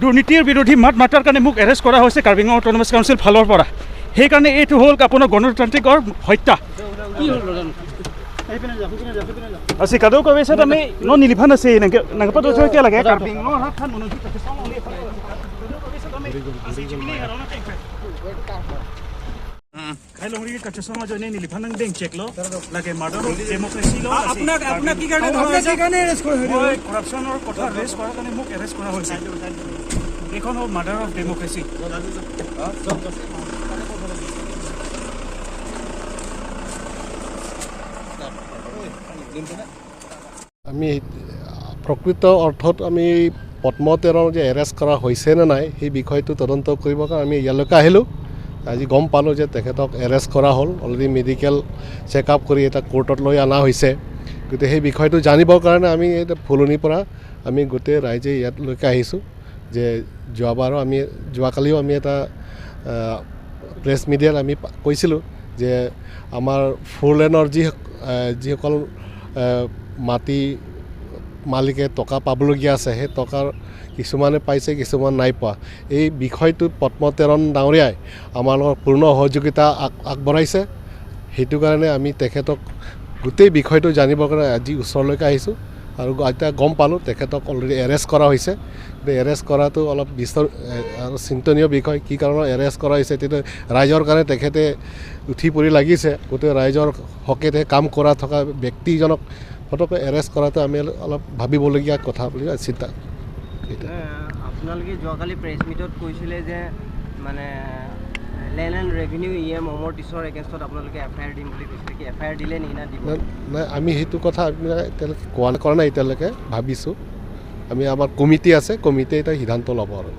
দুৰ্নীতিৰ বিৰোধী মাত মাতাৰ কাৰণে মোক এৰেষ্ট কৰা হৈছে কাৰ্বি আংলং অট'নমাছ কাউন্সিল ফালৰ পৰা। সেইকাৰণে এইটো হ'ল আপোনাৰ গণতান্ত্ৰিকৰ হত্যা। Así cada uno veces también no ni liban así, nang pa doon kaya lagi karbing no hat kan menunjuk ke sana oleh así cimini harona kayak kai longri ke kaca sama jo ni liban nang deng check lo lagi murder democracy lo apna ki karne apna ki karne arrest kora hoy corruption or kotha arrest kora karne muk arrest kora hoise ekhon ho murder of democracy আমি প্ৰকৃত অৰ্থত আমি পদ্মতেৰক যে arrest কৰা হৈছে নে নাই সেই বিষয়টো তদন্ত কৰিবৰ কাৰণে আমি ইয়ালৈকে আহিলোঁ। আজি গম পালোঁ যে তেখেতক এৰেষ্ট কৰা হ'ল, অলৰেডি মেডিকেল চেকআপ কৰি এটা কোৰ্টত লৈ অনা হৈছে। গতিকে সেই বিষয়টো জানিবৰ কাৰণে আমি ফুলনিৰ পৰা আমি গোটেই ৰাইজে ইয়ালৈকে আহিছোঁ। যে যোৱাকালিও আমি এটা প্ৰেছ মিডিয়াত আমি কৈছিলোঁ যে আমাৰ 4 লেনৰ যিসকল মাটি মালিকে টকা পাবলগীয়া আছে সেই টকাৰ কিছুমানে পাইছে কিছুমান নাই পোৱা। এই বিষয়টোত পদ্মতেৰণ ডাঙৰীয়াই আমাৰ লগত পূৰ্ণ সহযোগিতা আগবঢ়াইছে। সেইটো কাৰণে আমি তেখেতক গোটেই বিষয়টো জানিবৰ কাৰণে আজি ওচৰলৈকে আহিছোঁ আৰু এতিয়া গম পালোঁ তেখেতক অলৰেডি এৰেষ্ট কৰা হৈছে। এৰেষ্ট কৰাটো অলপ আৰু চিন্তনীয় বিষয়, কি কাৰণত এৰেষ্ট কৰা হৈছে তেতিয়া ৰাইজৰ কাৰণে তেখেতে উঠি পৰি লাগিছে। গোটেই ৰাইজৰ হকে কাম কৰা থকা ব্যক্তিজনক ফটকৈ এৰেষ্ট কৰাটো আমি অলপ ভাবিবলগীয়া কথা বুলি চিন্তা। আপোনালোকে যোৱাকালি প্ৰেছ মিটত কৈছিলে যে মানে লেণ্ড এণ্ড ৰেভিনিউ অমৰটিছৰ এগেইনষ্টত আপোনালোকে এফআইআৰ দিম বুলি কৈছিলে, কি এফআইআৰ দিলে নি না দিব? নাই, আমি সেইটো কথা এতিয়ালৈকে কোৱা কৰা নাই। এতিয়ালৈকে ভাবিছোঁ আমি আমাৰ কমিটি আছে, কমিটিয়ে এটা সিদ্ধান্ত ল'ব আৰু